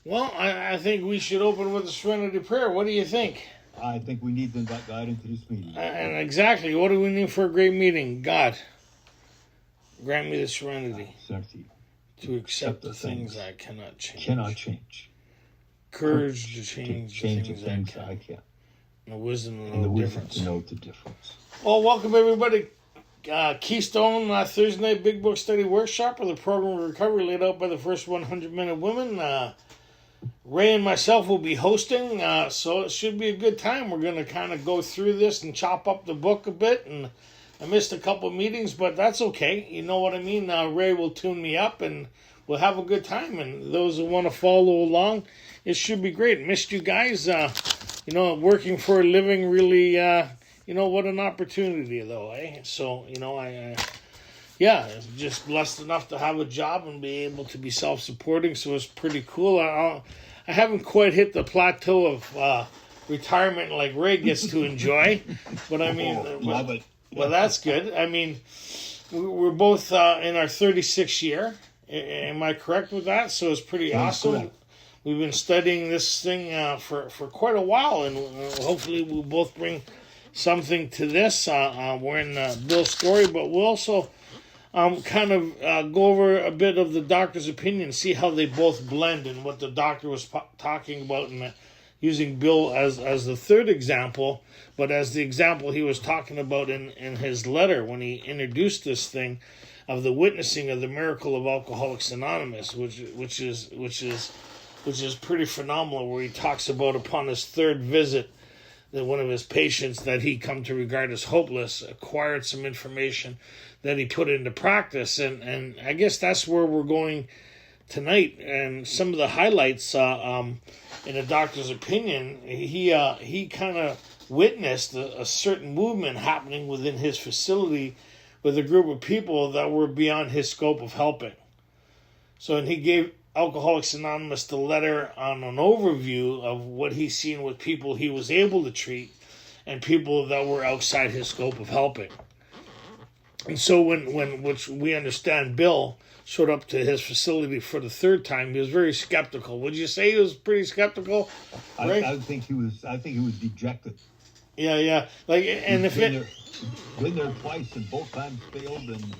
Well, I think we should open with a serenity prayer. What do you think? I think we need them that guide into this meeting. And exactly, what do we need for a great meeting? God, grant me the serenity to accept the things I cannot change. Courage to change the things I can. And the wisdom to know the difference. Well, welcome everybody. Keystone Thursday night Big Book Study Workshop, or the program of recovery laid out by the first 100 Minute Women. Ray and myself will be hosting, so it should be a good time. We're going to kind of go through this and chop up the book a bit, and I missed a couple meetings, but that's okay. You know what I mean? Ray will tune me up, and we'll have a good time, and those who want to follow along, it should be great. Missed you guys. Working for a living really, what an opportunity, though, eh? So, just blessed enough to have a job and be able to be self-supporting, so it's pretty cool. I haven't quite hit the plateau of retirement like Ray gets to enjoy, but I mean, love it. Well, that's good. I mean, we're both in our 36th year. Am I correct with that? So it's pretty awesome. Correct. We've been studying this thing for quite a while, and hopefully we'll both bring something to this. We're in Bill's story, but we'll also go over a bit of the doctor's opinion, see how they both blend and what the doctor was talking about, and using Bill as the third example, but as the example he was talking about in his letter when he introduced this thing of the witnessing of the miracle of Alcoholics Anonymous, which is pretty phenomenal, where he talks about upon his third visit that one of his patients that he come to regard as hopeless acquired some information that he put into practice, and I guess that's where we're going tonight. And some of the highlights in a doctor's opinion, he kind of witnessed a certain movement happening within his facility with a group of people that were beyond his scope of helping. So, and he gave Alcoholics Anonymous the letter on an overview of what he's seen with people he was able to treat and people that were outside his scope of helping. And so which we understand Bill showed up to his facility for the third time, he was very skeptical. Would you say he was pretty skeptical? Right? I think he was dejected. Yeah. Been there twice and both times failed, and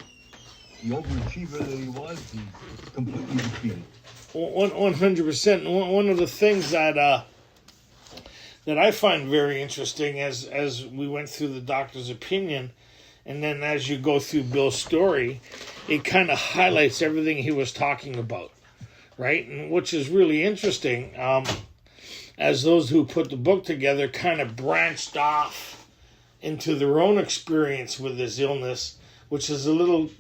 the overachiever that he was, he's completely defeated. 100%. One of the things that I find very interesting as we went through the doctor's opinion, and then as you go through Bill's story, it kind of highlights everything he was talking about, right? And which is really interesting, as those who put the book together kind of branched off into their own experience with this illness, which is a little,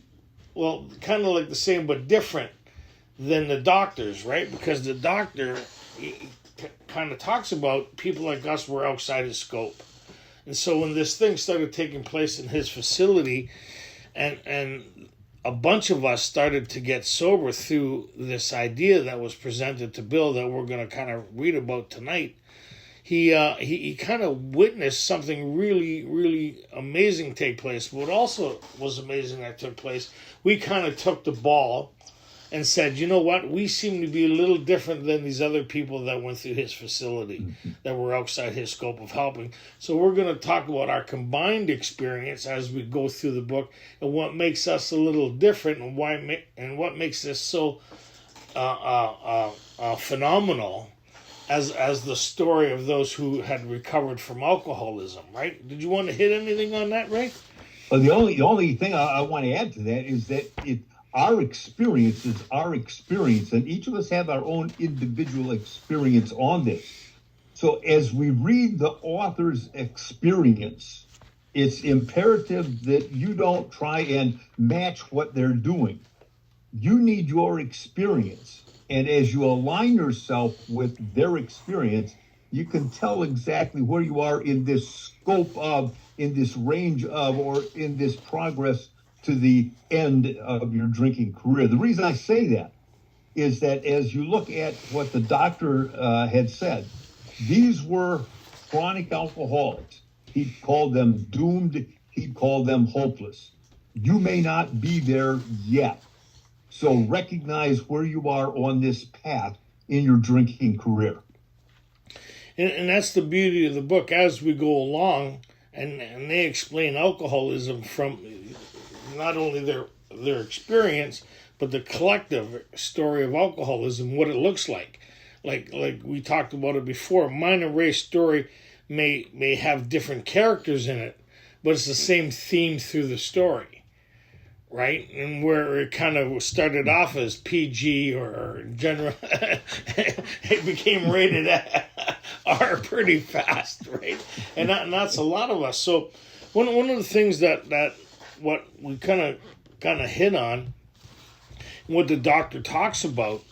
well, kind of like the same but different than the doctors, right? Because the doctor kind of talks about people like us were outside his scope. And so when this thing started taking place in his facility, and a bunch of us started to get sober through this idea that was presented to Bill that we're going to kind of read about tonight, he kind of witnessed something really, really amazing take place. What also was amazing that took place, we kind of took the ball and said, you know what, we seem to be a little different than these other people that went through his facility, that were outside his scope of helping. So we're going to talk about our combined experience as we go through the book, and what makes us a little different, and what makes this so phenomenal as the story of those who had recovered from alcoholism, right? Did you want to hit anything on that, Ray? Well, the only thing I want to add to that is that our experience is our experience, and each of us have our own individual experience on this. So as we read the author's experience, it's imperative that you don't try and match what they're doing. You need your experience. And as you align yourself with their experience, you can tell exactly where you are in this scope of, in this range of, or in this progress to the end of your drinking career. The reason I say that is that as you look at what the doctor had said, these were chronic alcoholics. He called them doomed. He called them hopeless. You may not be there yet. So recognize where you are on this path in your drinking career. And that's the beauty of the book as we go along, and they explain alcoholism from not only their experience, but the collective story of alcoholism, what it looks like. Like we talked about it before, Mine and Ray's story may have different characters in it, but it's the same theme through the story, right? And where it kind of started off as PG or general, it became rated R pretty fast, right? And that's a lot of us. So one of the things that what we kind of hit on, what the doctor talks about,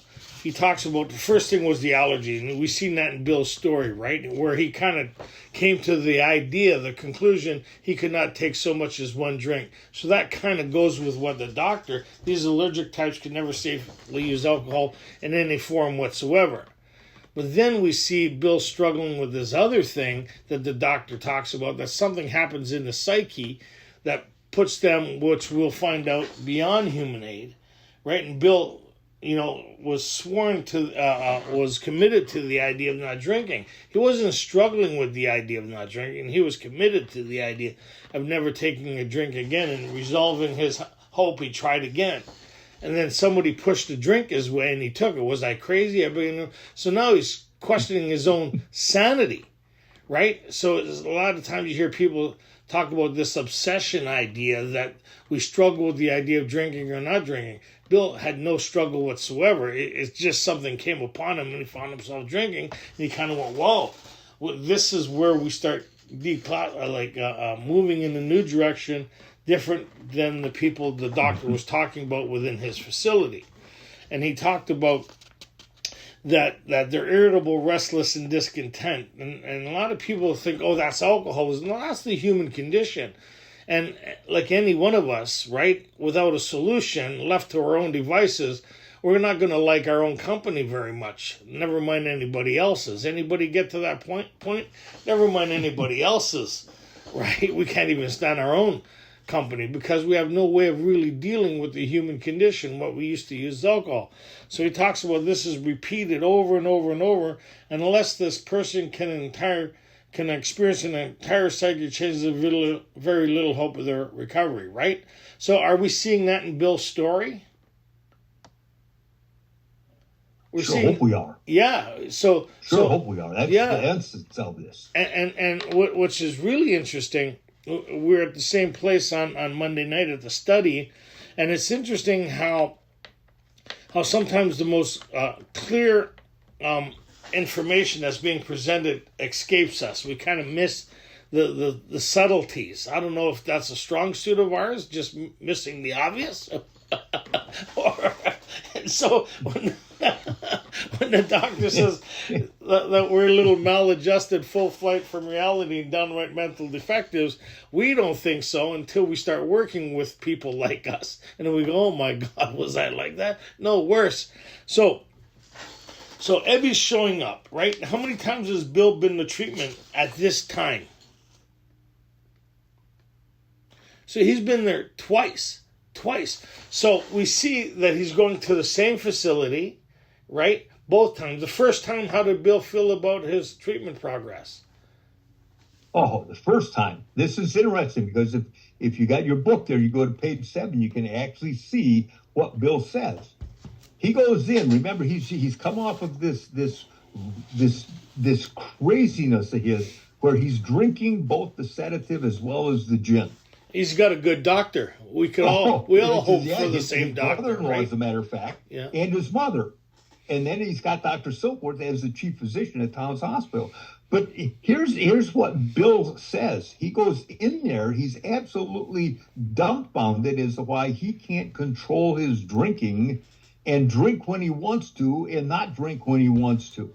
he talks about the first thing was the allergies, and we've seen that in Bill's story, right? Where he kind of came to the conclusion he could not take so much as one drink. So that kind of goes with what the doctor, these allergic types can never safely use alcohol in any form whatsoever. But then we see Bill struggling with this other thing that the doctor talks about, that something happens in the psyche that puts them, which we'll find out, beyond human aid, right? And Bill, was was committed to the idea of not drinking. He wasn't struggling with the idea of not drinking. He was committed to the idea of never taking a drink again and resolving his hope he tried again. And then somebody pushed a drink his way and he took it. Was I crazy? So now he's questioning his own sanity, right? So a lot of times you hear people talk about this obsession idea that we struggle with the idea of drinking or not drinking. Bill had no struggle whatsoever. It's just something came upon him and he found himself drinking. And he kind of went, whoa, well, this is where we start moving in a new direction, different than the people the doctor was talking about within his facility. And he talked about that they're irritable, restless, and discontent. And a lot of people think, oh, that's alcoholism. No, that's the human condition. And like any one of us, right, without a solution, left to our own devices, we're not going to like our own company very much. Never mind anybody else's. Anybody get to that point? Never mind anybody else's, right? We can't even stand our own company because we have no way of really dealing with the human condition, what we used to use is alcohol. So he talks about this is repeated over and over and over, and unless this person can experience an entire psychic change, there's very little hope of their recovery, right? So are we seeing that in Bill's story? Hope we are. Yeah. Hope we are. That's the essence of this. And which is really interesting, we're at the same place on Monday night at the study, and it's interesting how sometimes the most clear information that's being presented escapes us. We kind of miss the subtleties. I don't know if that's a strong suit of ours, just missing the obvious. And so when the doctor says that we're a little maladjusted, full flight from reality and downright mental defectives, we don't think so until we start working with people like us. And then we go, oh my God, was I like that? No, worse. So Ebby's showing up, right? How many times has Bill been to treatment at this time? So he's been there twice. So we see that he's going to the same facility, right? Both times. The first time, how did Bill feel about his treatment progress? Oh, the first time. This is interesting because if you got your book there, you go to page 7, you can actually see what Bill says. He goes in. Remember, he's come off of this craziness of his, where he's drinking both the sedative as well as the gin. He's got a good doctor. We all hope for the same doctor, brother-in-law, right? As a matter of fact, yeah. And his mother. And then he's got Dr. Silkworth as the chief physician at Towns Hospital. But here's what Bill says. He goes in there. He's absolutely dumbfounded as to why he can't control his drinking and drink when he wants to and not drink when he wants to.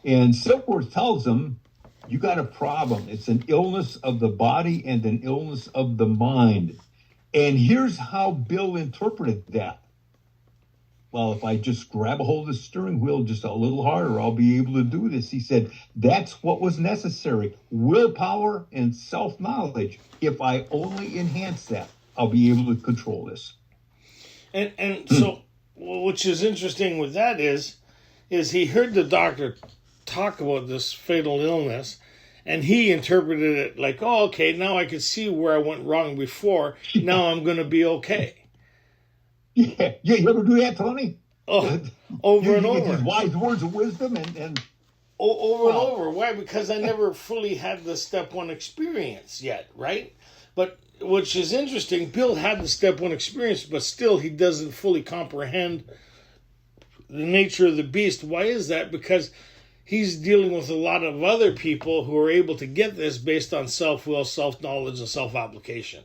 And Silkworth tells him, you got a problem. It's an illness of the body and an illness of the mind. And here's how Bill interpreted that. Well, if I just grab a hold of the steering wheel just a little harder, I'll be able to do this. He said, that's what was necessary. Willpower and self-knowledge. If I only enhance that, I'll be able to control this. And so, which is interesting with that is is he heard the doctor talk about this fatal illness, and he interpreted it like, oh, okay, now I can see where I went wrong before. Now I'm going to be okay. Yeah, you ever do that, Tony? Oh, over and over. His wise words of wisdom and over and over. Why? Because I never fully had the step one experience yet, right? But which is interesting, Bill had the step one experience, but still he doesn't fully comprehend the nature of the beast. Why is that? Because he's dealing with a lot of other people who are able to get this based on self-will, self-knowledge, and self-application.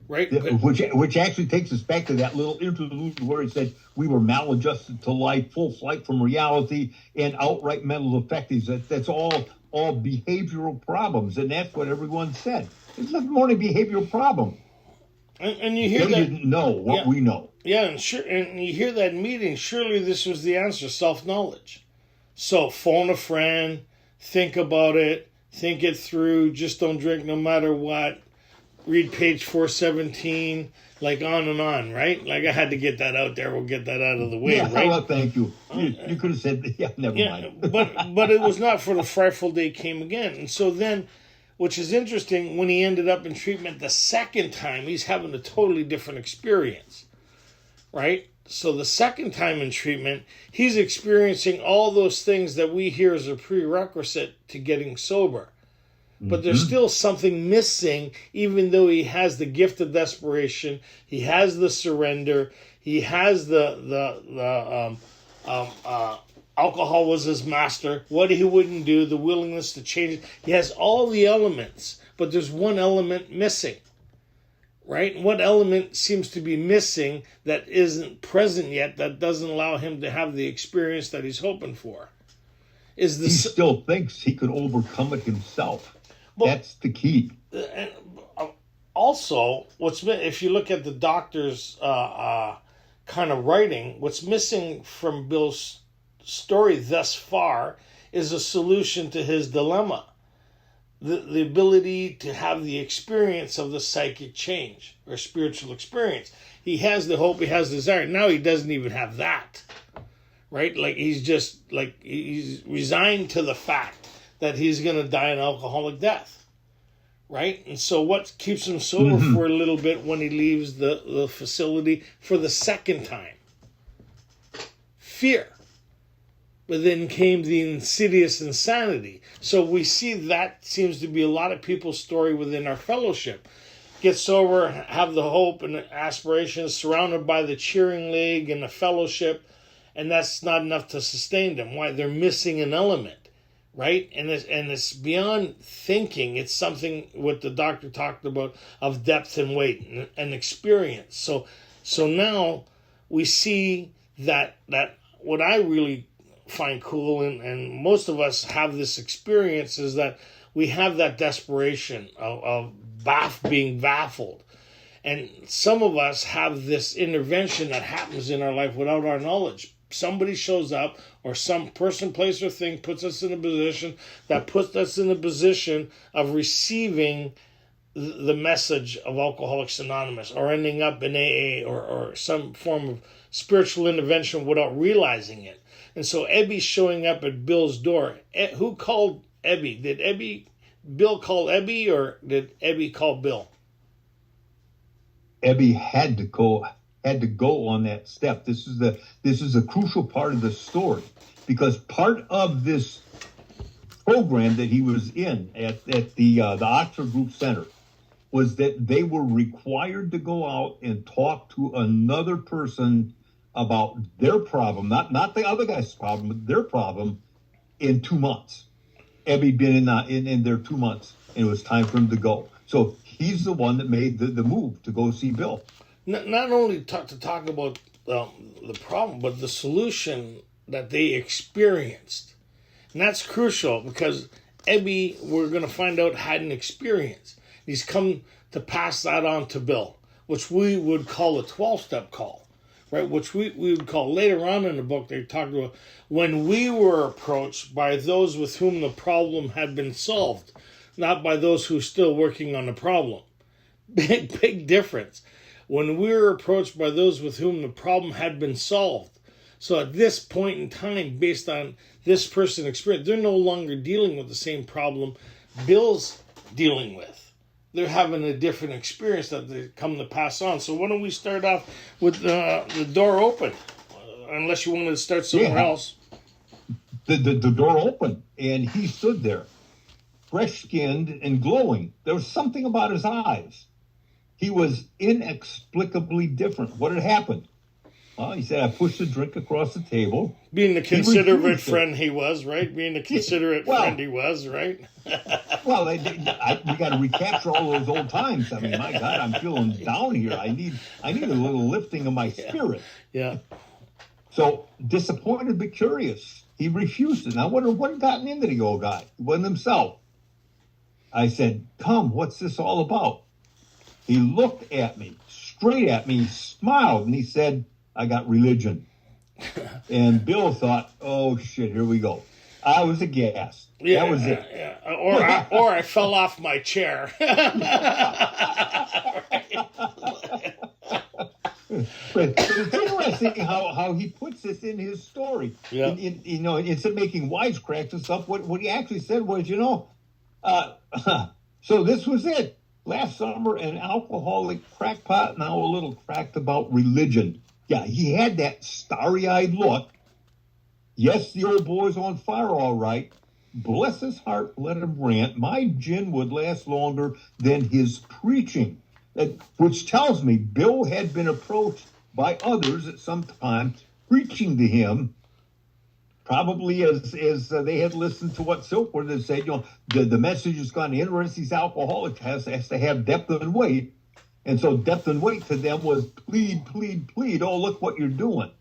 Right? Which actually takes us back to that little interlude where it said we were maladjusted to life, full flight from reality, and outright mental defectives. That's all behavioral problems, and that's what everyone said. It's nothing more than a behavioral problem. And you hear they didn't know what we know. Yeah, and you hear that meeting. Surely this was the answer: self-knowledge. So phone a friend, think about it, think it through. Just don't drink no matter what. Read page 417, like on and on, right? Like I had to get that out there. We'll get that out of the way, right? Well, thank you. You could have said, never mind. but it was not for the frightful day came again. And so then, which is interesting, when he ended up in treatment the second time, he's having a totally different experience, right? So the second time in treatment, he's experiencing all those things that we hear as a prerequisite to getting sober. But there's still something missing, even though he has the gift of desperation, he has the surrender, he has the alcohol was his master, what he wouldn't do, the willingness to change it. He has all the elements, but there's one element missing, right? What element seems to be missing that isn't present yet, that doesn't allow him to have the experience that he's hoping for? He still thinks he could overcome it himself. Well, that's the key. And also, if you look at the doctor's kind of writing, what's missing from Bill's story thus far is a solution to his dilemma. The ability to have the experience of the psychic change or spiritual experience. He has the hope, he has the desire. Now he doesn't even have that, right? Like he's resigned to the fact that he's going to die an alcoholic death, right? And so what keeps him sober for a little bit when he leaves the facility for the second time? Fear. But then came the insidious insanity. So we see that seems to be a lot of people's story within our fellowship. Get sober, have the hope and aspirations, surrounded by the cheering league and the fellowship, and that's not enough to sustain them. Why? They're missing an element. Right? And it's beyond thinking. It's something what the doctor talked about of depth and weight and experience. So now we see that what I really find cool, and most of us have this experience, is that we have that desperation of being baffled. And some of us have this intervention that happens in our life without our knowledge. Somebody shows up, or some person, place, or thing puts us in a position that puts us in a position of receiving the message of Alcoholics Anonymous, or ending up in AA, or some form of spiritual intervention without realizing it. And so Ebby's showing up at Bill's door. Who called Ebby? Did Bill call Ebby, or did Ebby call Bill? Ebby had to go on that step. This is a crucial part of the story, because part of this program that he was in at the Oxford Group Center was that they were required to go out and talk to another person about their problem, not the other guy's problem, but their problem, in 2 months. Ebby been in there 2 months, and it was time for him to go. So he's the one that made the move to go see Bill. Not only to talk about the problem, but the solution that they experienced. And that's crucial, because Ebby, we're going to find out, had an experience. He's come to pass that on to Bill, which we would call a 12-step call, right? Which we would call, later on in the book, they talked about when we were approached by those with whom the problem had been solved, not by those who are still working on the problem. Big difference. When we were approached by those with whom the problem had been solved. So at this point in time, based on this person's experience, they're no longer dealing with the same problem Bill's dealing with. They're having a different experience that they come to pass on. So why don't we start off with the door open, unless you wanted to start somewhere else. The door opened, and he stood there, fresh-skinned and glowing. There was something about his eyes. He was inexplicably different. What had happened? Well, he said, I pushed a drink across the table. Being the considerate friend he was, right? Being the considerate friend he was, right? Well, we got to recapture all those old times. I mean, my God, I'm feeling down here. I need a little lifting of my spirit. Yeah. So, disappointed but curious, he refused it. Now, what had gotten into the old guy? It wasn't himself. I said, come, what's this all about? He looked at me, straight at me, smiled, and he said, I got religion. And Bill thought, oh, shit, here we go. I was aghast. Yeah, that was it. Yeah. Or I fell off my chair. But it's interesting how he puts this in his story. Yeah. Instead of making wisecracks and stuff, what he actually said was, so this was it. Last summer, an alcoholic crackpot, now a little cracked about religion. Yeah, he had that starry-eyed look. Yes, the old boy's on fire, all right. Bless his heart, let him rant. My gin would last longer than his preaching. Which tells me Bill had been approached by others at some time, preaching to him, probably as they had listened to what Silkwood had said, the message is going to interest these alcoholics, has to have depth and weight. And so depth and weight to them was plead, plead, plead. Oh, look what you're doing.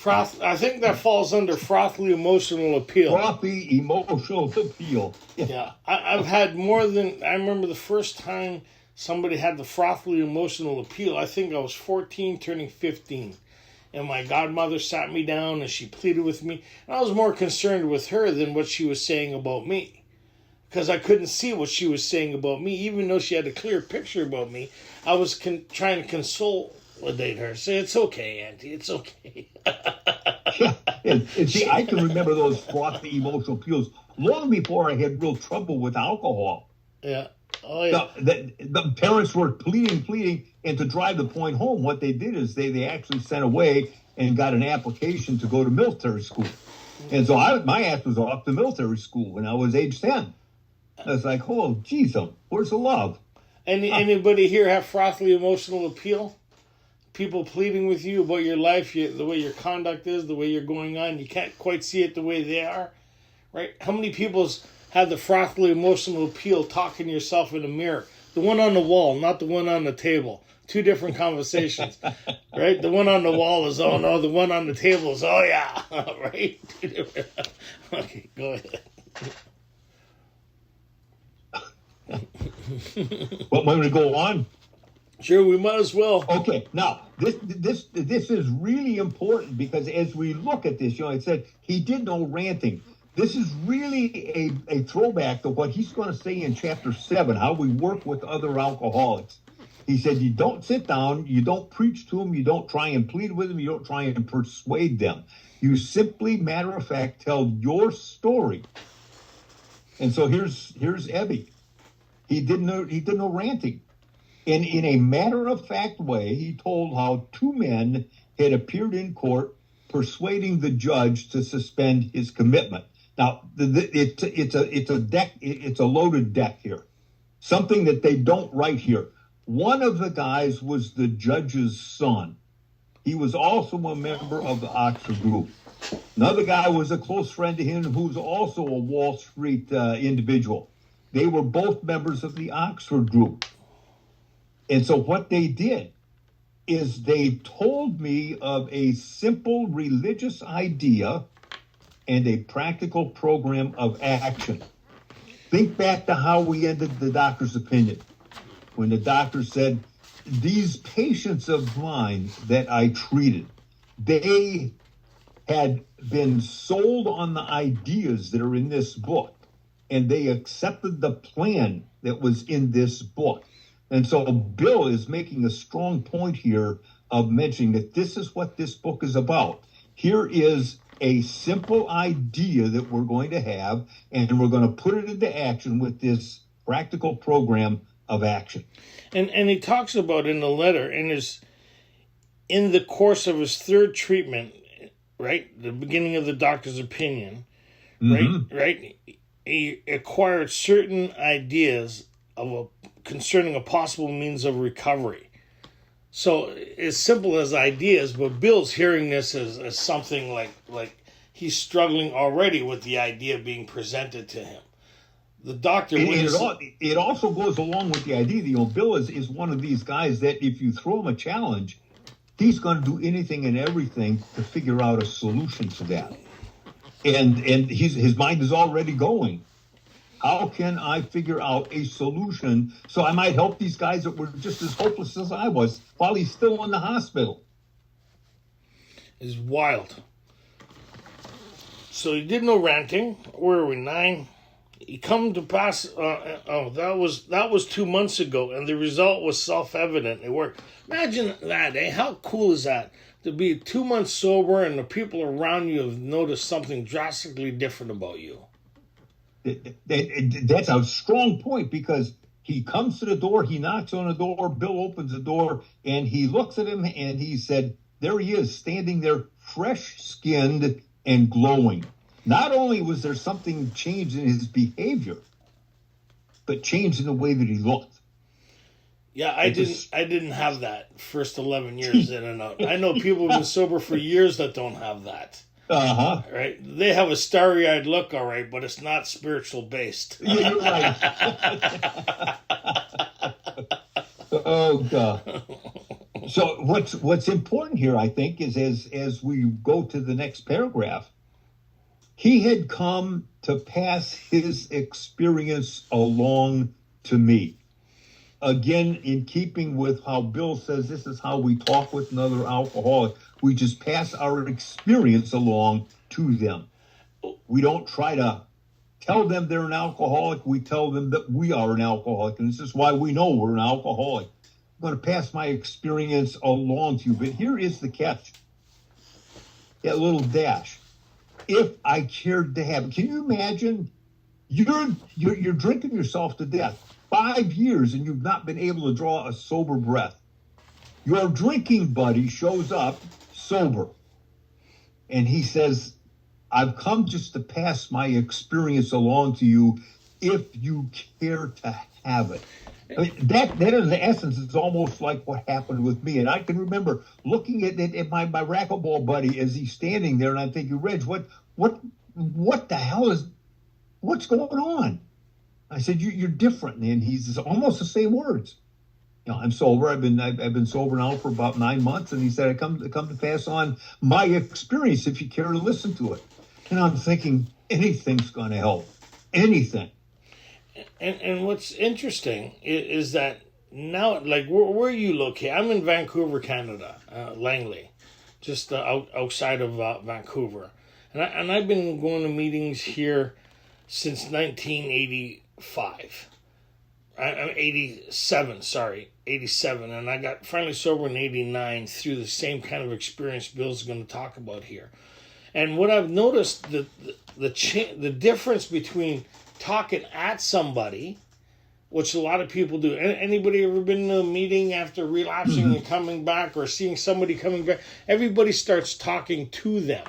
I think that falls under frothy emotional appeal. Frothy emotional appeal. Yeah. I've had more than, I remember the first time somebody had the frothy emotional appeal. I think I was 14, turning 15. And my godmother sat me down and she pleaded with me. And I was more concerned with her than what she was saying about me. Because I couldn't see what she was saying about me. Even though she had a clear picture about me, I was trying to consolidate her. Say, it's okay, Auntie, it's okay. Yeah, and see, I can remember those frothy emotional appeals long before I had real trouble with alcohol. Yeah. Oh, yeah. The parents were pleading, and to drive the point home, what they did is they actually sent away and got an application to go to military school. And so my ass was off to military school when I was age 10. I was like, oh, geez, where's the love? Anybody here have frothy emotional appeal? People pleading with you about your life, the way your conduct is, the way you're going on. You can't quite see it the way they are, right? How many people's had the frothy emotional appeal talking to yourself in the mirror? The one on the wall, not the one on the table. Two different conversations, right? The one on the wall is, oh no. The one on the table is, oh yeah, right? Okay, go ahead. What, want to go on? Sure, we might as well. Okay, now this is really important because as we look at this, it said he did no ranting. This is really a throwback to what he's going to say in chapter 7, how we work with other alcoholics. He said you don't sit down, you don't preach to them, you don't try and plead with them, you don't try and persuade them. You simply, matter of fact, tell your story. And so here's Ebby. He did no ranting. And in a matter-of-fact way, he told how two men had appeared in court persuading the judge to suspend his commitment. Now, it's a loaded deck here. Something that they don't write here. One of the guys was the judge's son. He was also a member of the Oxford group. Another guy was a close friend to him who's also a Wall Street individual. They were both members of the Oxford group. And so what they did is they told me of a simple religious idea and a practical program of action. Think back to how we ended the doctor's opinion. When the doctor said, these patients of mine that I treated, they had been sold on the ideas that are in this book, and they accepted the plan that was in this book. And so Bill is making a strong point here of mentioning that this is what this book is about. Here is a simple idea that we're going to have, and we're going to put it into action with this practical program of action. And he talks about in the letter, in the course of his third treatment, right, the beginning of the doctor's opinion, right, he acquired certain ideas concerning a possible means of recovery. So as simple as ideas, but Bill's hearing this as something like he's struggling already with the idea being presented to him. The doctor... It also goes along with the idea that, Bill is one of these guys that if you throw him a challenge, he's going to do anything and everything to figure out a solution to that. And his mind is already going, how can I figure out a solution so I might help these guys that were just as hopeless as I was while he's still in the hospital? It's wild. So he did no ranting. Where are we? 9. He come to pass. That was 2 months ago, and the result was self-evident. It worked. Imagine that, eh? How cool is that? To be 2 months sober, and the people around you have noticed something drastically different about you. That's a strong point, because he comes to the door, he knocks on the door, Bill opens the door, and he looks at him, and he said, there he is, standing there, fresh-skinned and glowing. Not only was there something changed in his behavior, but changed in the way that he looked. Yeah, I didn't have that first 11 years in and out. I know people who've been sober for years that don't have that. Uh-huh. Right? They have a starry-eyed look, all right, but it's not spiritual based. Yeah, you're right. Oh, God. So what's important here, I think, is as we go to the next paragraph, he had come to pass his experience along to me. Again, in keeping with how Bill says this is how we talk with another alcoholic, we just pass our experience along to them. We don't try to tell them they're an alcoholic. We tell them that we are an alcoholic, and this is why we know we're an alcoholic. I'm going to pass my experience along to you. But here is the catch. That little dash. If I cared to have it. Can you imagine? You're drinking yourself to death. 5 years and you've not been able to draw a sober breath. Your drinking buddy shows up sober. And he says, I've come just to pass my experience along to you if you care to have it. I mean, that in the essence is almost like what happened with me. And I can remember looking at my racquetball buddy as he's standing there, and I'm thinking, Reg, what the hell what's going on? I said, you're different. And he's almost the same words. I'm sober. I've been sober now for about 9 months. And he said, I come to pass on my experience if you care to listen to it. And I'm thinking, anything's going to help. Anything. And what's interesting is that now, like, where are you located? I'm in Vancouver, Canada, Langley, just outside of Vancouver. And I've been going to meetings here since 1985. I'm 87, sorry, 87. And I got finally sober in 89 through the same kind of experience Bill's going to talk about here. And what I've noticed, the difference between talking at somebody, which a lot of people do. Anybody ever been in a meeting after relapsing and coming back, or seeing somebody coming back? Everybody starts talking to them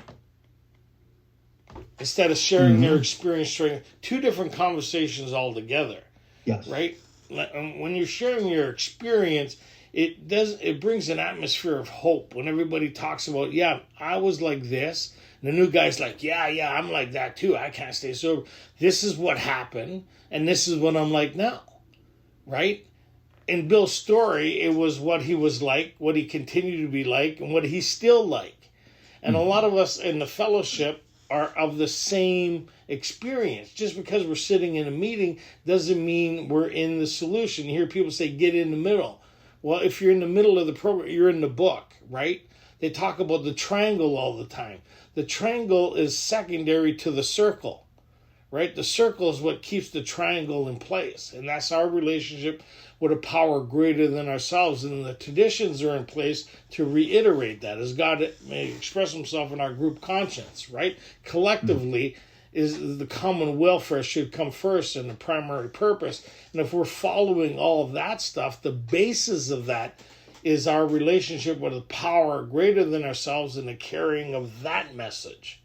instead of sharing their experience. Two different conversations altogether. Yes. Right? When you're sharing your experience, it brings an atmosphere of hope. When everybody talks about, yeah, I was like this. The new guy's like, yeah, I'm like that too. I can't stay sober. This is what happened, and this is what I'm like now, right? In Bill's story, it was what he was like, what he continued to be like, and what he's still like. And a lot of us in the fellowship are of the same experience. Just because we're sitting in a meeting doesn't mean we're in the solution. You hear people say, get in the middle. Well, if you're in the middle of the program, you're in the book, right? They talk about the triangle all the time. The triangle is secondary to the circle, right? The circle is what keeps the triangle in place, and that's our relationship with a power greater than ourselves. And the traditions are in place to reiterate that, as God may express himself in our group conscience, right? Collectively, is the common welfare should come first and the primary purpose. And if we're following all of that stuff, the basis of that is our relationship with a power greater than ourselves and the carrying of that message,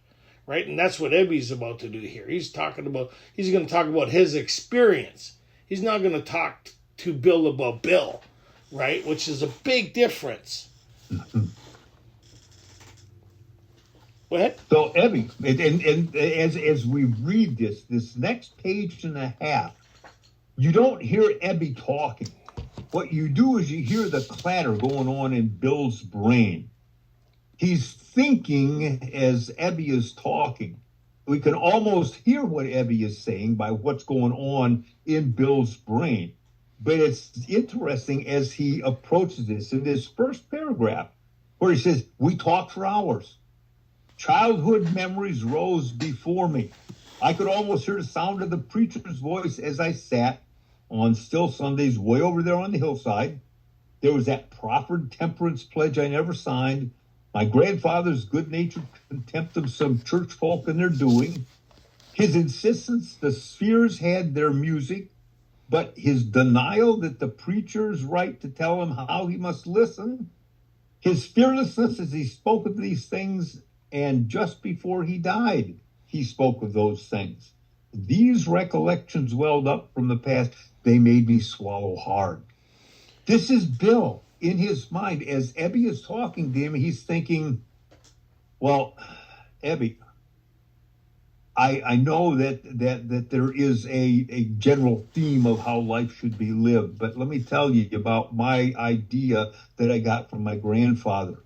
right? And that's what Ebby's about to do here. He's going to talk about his experience. He's not going to talk to Bill about Bill, right? Which is a big difference. Go ahead. So, Ebby, and as we read this next page and a half, you don't hear Ebby talking. What you do is you hear the clatter going on in Bill's brain. He's thinking as Ebby is talking. We can almost hear what Ebby is saying by what's going on in Bill's brain. But it's interesting as he approaches this in this first paragraph where he says, we talked for hours. Childhood memories rose before me. I could almost hear the sound of the preacher's voice as I sat on still Sundays way over there on the hillside. There was that proffered temperance pledge I never signed, my grandfather's good-natured contempt of some church folk and their doing, his insistence the spheres had their music, but his denial that the preacher's right to tell him how he must listen, his fearlessness as he spoke of these things, and just before he died, he spoke of those things. These recollections welled up from the past. They made me swallow hard. This is Bill in his mind. As Ebby is talking to him, he's thinking, well, Ebby, I know that there is a general theme of how life should be lived, but let me tell you about my idea that I got from my grandfather.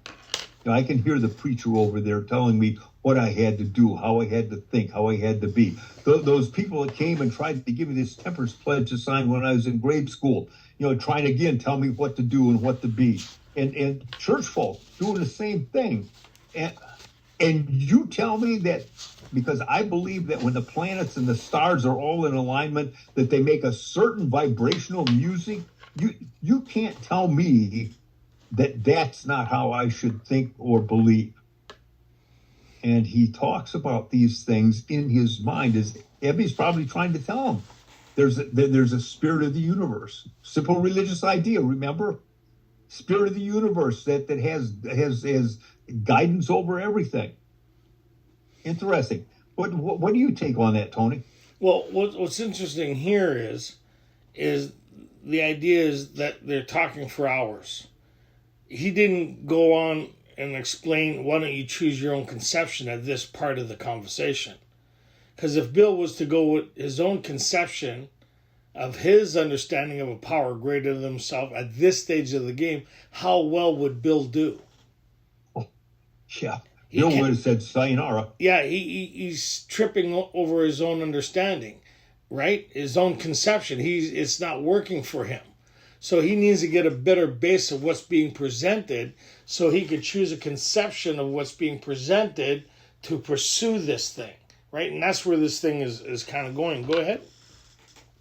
I can hear the preacher over there telling me what I had to do, how I had to think, how I had to be. Those people that came and tried to give me this temperance pledge to sign when I was in grade school, trying to again tell me what to do and what to be. And church folk doing the same thing. And you tell me that because I believe that when the planets and the stars are all in alignment, that they make a certain vibrational music. You can't tell me that that's not how I should think or believe. And he talks about these things in his mind as Ebby's probably trying to tell him. There's a spirit of the universe. Simple religious idea, remember? Spirit of the universe that has guidance over everything. Interesting. What do you take on that, Tony? Well, what's interesting here is the idea is that they're talking for hours. He didn't go on and explain, why don't you choose your own conception at this part of the conversation? Because if Bill was to go with his own conception of his understanding of a power greater than himself at this stage of the game, how well would Bill do? Oh, yeah. Bill would have said sayonara. Yeah, he's tripping over his own understanding, right? His own conception. It's not working for him. So he needs to get a better base of what's being presented so he could choose a conception of what's being presented to pursue this thing, right? And that's where this thing is kind of going. Go ahead.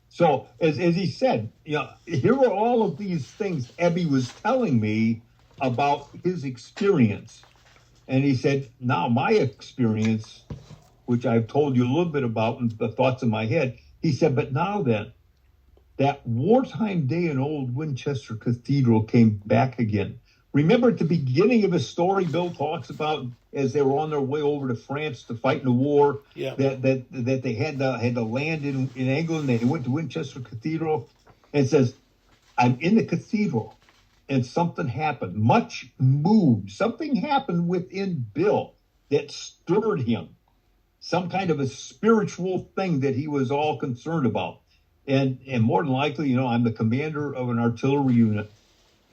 So as he said, here are all of these things Ebby was telling me about his experience. And he said, now my experience, which I've told you a little bit about and the thoughts in my head, he said, but now then, that wartime day in old Winchester Cathedral came back again. Remember at the beginning of his story, Bill talks about as they were on their way over to France to fight in the war, that they had to land in England. They went to Winchester Cathedral, and it says, I'm in the cathedral, and something happened. Much moved. Something happened within Bill that stirred him. Some kind of a spiritual thing that he was all concerned about. And more than likely, I'm the commander of an artillery unit.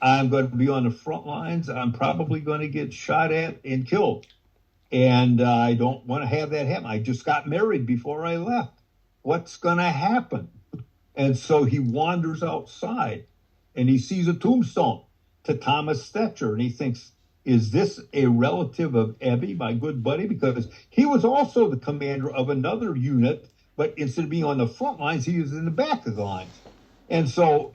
I'm going to be on the front lines. I'm probably going to get shot at and killed. And I don't want to have that happen. I just got married before I left. What's going to happen? And so he wanders outside and he sees a tombstone to Thomas Stetcher. And he thinks, is this a relative of Ebby, my good buddy? Because he was also the commander of another unit but instead of being on the front lines, he was in the back of the lines. And so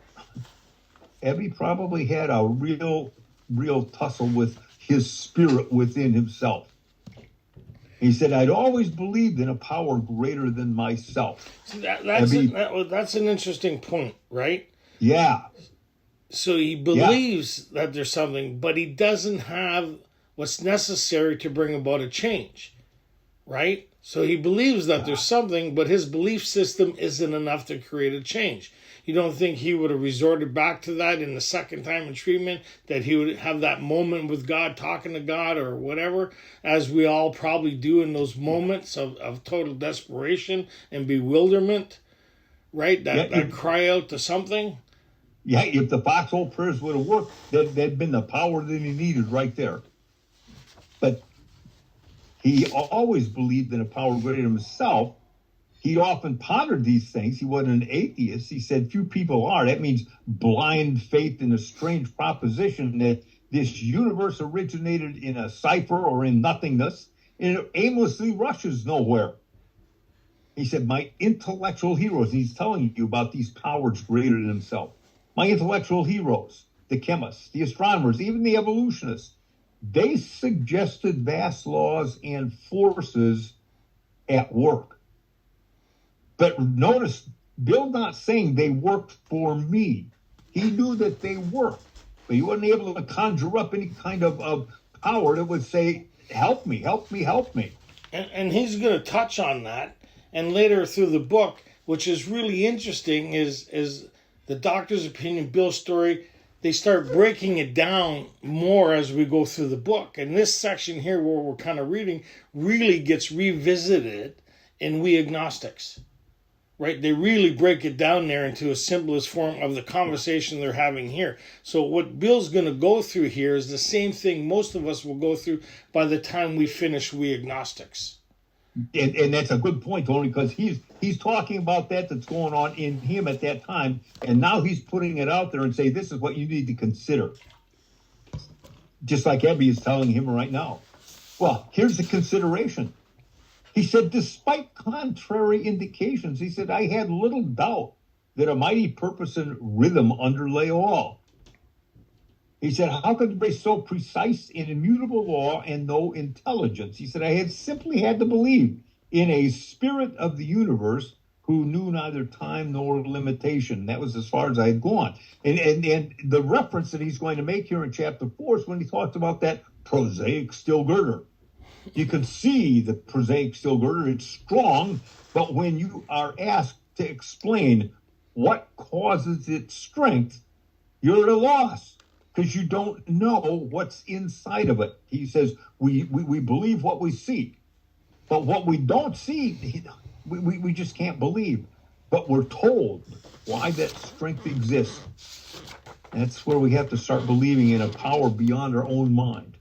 Ebby probably had a real tussle with his spirit within himself. He said, I'd always believed in a power greater than myself. So that's an interesting point, right? Yeah. So he believes that there's something, but he doesn't have what's necessary to bring about a change, right? So he believes that there's something, but his belief system isn't enough to create a change. You don't think he would have resorted back to that in the second time in treatment, that he would have that moment with God, talking to God or whatever, as we all probably do in those moments of total desperation and bewilderment, right? That cry out to something. Yeah, if the foxhole prayers would have worked, that'd been the power that he needed right there. But he always believed in a power greater than himself. He often pondered these things. He wasn't an atheist. He said, few people are. That means blind faith in a strange proposition that this universe originated in a cipher or in nothingness, and it aimlessly rushes nowhere. He said, my intellectual heroes, and he's telling you about these powers greater than himself. My intellectual heroes, the chemists, the astronomers, even the evolutionists, they suggested vast laws and forces at work. But notice, Bill's not saying they worked for me. He knew that they worked, but he wasn't able to conjure up any kind of power that would say, help me, help me, help me. And he's going to touch on that. And later through the book, which is really interesting, is the doctor's opinion, Bill's story, they start breaking it down more as we go through the book. And this section here where we're kind of reading really gets revisited in We Agnostics. Right? They really break it down there into a simplest form of the conversation they're having here. So what Bill's going to go through here is the same thing most of us will go through by the time we finish We Agnostics. And that's a good point, Tony, because he's talking about that's going on in him at that time, and now he's putting it out there and say, this is what you need to consider. Just like Ebby is telling him right now. Well, here's the consideration. He said, despite contrary indications, he said, I had little doubt that a mighty purpose and rhythm underlay all. He said, how could there be so precise and immutable law and no intelligence? He said, I had simply had to believe in a spirit of the universe who knew neither time nor limitation. That was as far as I had gone. And the reference that he's going to make here in chapter 4 is when he talks about that prosaic still girder. You can see the prosaic still girder, it's strong, but when you are asked to explain what causes its strength, you're at a loss because you don't know what's inside of it. He says, we believe what we see, but what we don't see, we just can't believe. But we're told why that strength exists. That's where we have to start believing in a power beyond our own mind.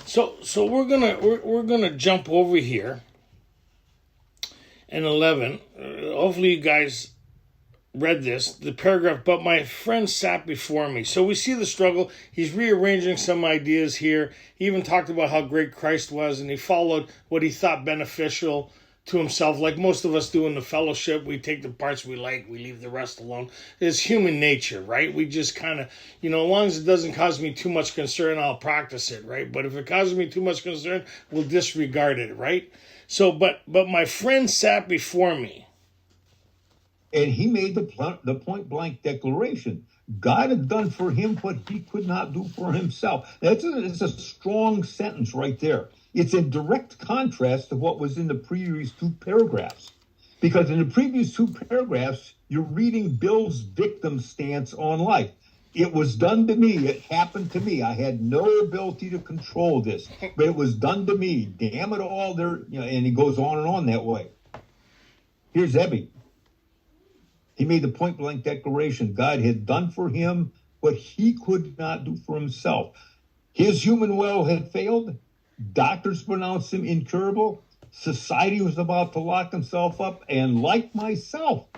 So we're gonna jump over here in 11. Hopefully you guys read this, the paragraph, but my friend sat before me. So we see the struggle. He's rearranging some ideas here. He even talked about how great Christ was, and he followed what he thought beneficial to himself, like most of us do in the fellowship. We take the parts we like, we leave the rest alone. It's human nature, right? We just kind of, as long as it doesn't cause me too much concern, I'll practice it, right? But if it causes me too much concern, we'll disregard it, right? So, but my friend sat before me. And he made the point-blank declaration. God had done for him what he could not do for himself. It's a strong sentence right there. It's in direct contrast to what was in the previous two paragraphs. Because in the previous two paragraphs, you're reading Bill's victim stance on life. It was done to me. It happened to me. I had no ability to control this, but it was done to me. Damn it all. And he goes on that way. Here's Ebby. He made the point-blank declaration. God had done for him what he could not do for himself. His human will had failed. Doctors pronounced him incurable. Society was about to lock himself up. And like myself,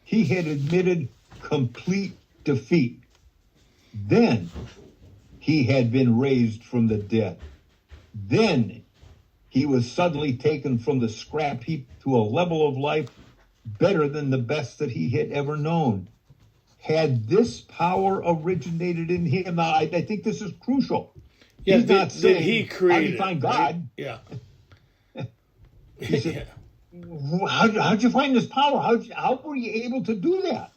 he had admitted complete defeat. Then he had been raised from the dead. Then he was suddenly taken from the scrap heap to a level of life better than the best that he had ever known. Had this power originated in him? Now, I think this is crucial. Yeah, He's not saying, he created how do you find right? God? Yeah. He said, how'd you find this power? How were you able to do that?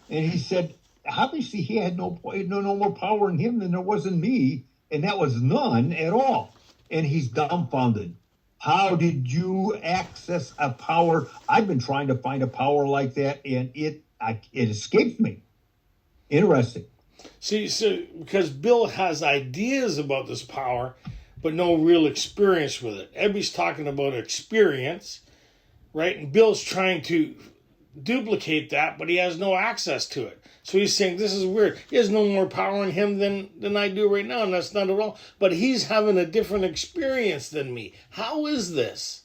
And he said, obviously he had no more power in him than there was in me, and that was none at all. And he's dumbfounded. How did you access a power? I've been trying to find a power like that, and it escapes me. Interesting. See, so because Bill has ideas about this power, but no real experience with it. Ebby's talking about experience, right? And Bill's trying to duplicate that, but he has no access to it. So he's saying, this is weird. He has no more power in him than I do right now, and that's not at all. But he's having a different experience than me. How is this?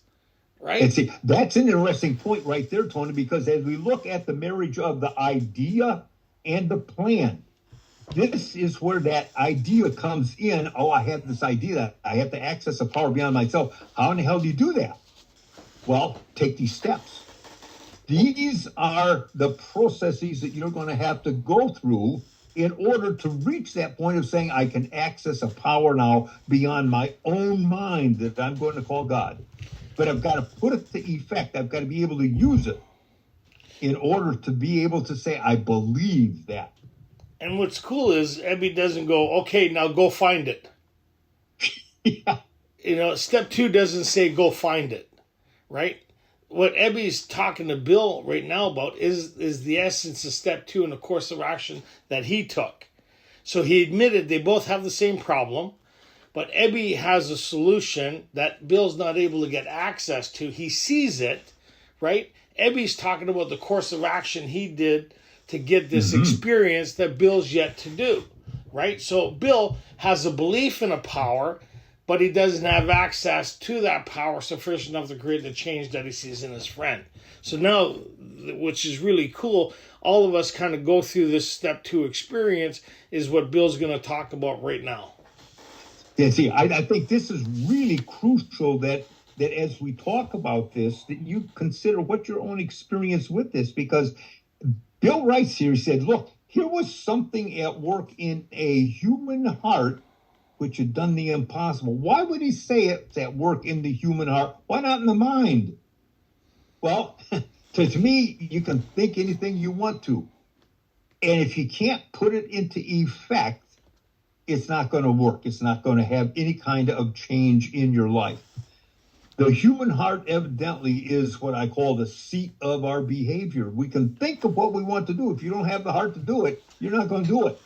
Right? And see, that's an interesting point right there, Tony, because as we look at the marriage of the idea and the plan, this is where that idea comes in. Oh, I have this idea. I have to access a power beyond myself. How in the hell do you do that? Well, take these steps. These are the processes that you're going to have to go through in order to reach that point of saying, I can access a power now beyond my own mind that I'm going to call God. But I've got to put it to effect. I've got to be able to use it in order to be able to say, I believe that. And what's cool is Ebby doesn't go, okay, now go find it. Yeah. You know, step 2 doesn't say go find it, right? What Ebby's talking to Bill right now about is the essence of step 2 and the course of action that he took. So he admitted they both have the same problem, but Ebby has a solution that Bill's not able to get access to. He sees it, right? Ebby's talking about the course of action he did to get this experience that Bill's yet to do, right? So Bill has a belief in a power, but he doesn't have access to that power sufficient enough to create the change that he sees in his friend. So now, which is really cool, all of us kind of go through this step 2 experience is what Bill's going to talk about right now. Yeah, see, I think this is really crucial that as we talk about this, that you consider what your own experience with this, because Bill writes here, he said, look, here was something at work in a human heart which had done the impossible. Why would he say it's at work in the human heart? Why not in the mind? Well, to me, you can think anything you want to. And if you can't put it into effect, it's not going to work. It's not going to have any kind of change in your life. The human heart evidently is what I call the seat of our behavior. We can think of what we want to do. If you don't have the heart to do it, you're not going to do it.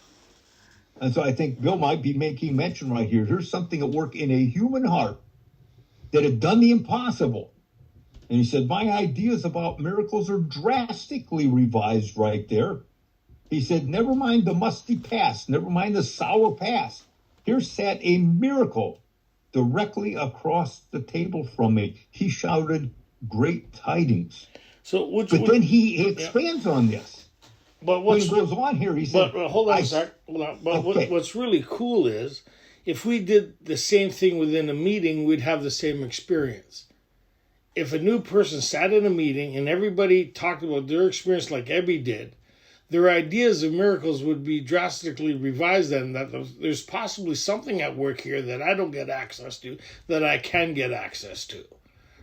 And so I think Bill might be making mention right here. Here's something at work in a human heart that had done the impossible. And he said, my ideas about miracles are drastically revised right there. He said, never mind the musty past, never mind the sour past. Here sat a miracle directly across the table from me. He shouted, great tidings. So, then he expands on this. But when he goes on here, he said, but hold on a sec. Hold on. But okay. What's really cool is if we did the same thing within a meeting, we'd have the same experience. If a new person sat in a meeting and everybody talked about their experience like Ebby did, their ideas of miracles would be drastically revised then, that there's possibly something at work here that I don't get access to, that I can get access to,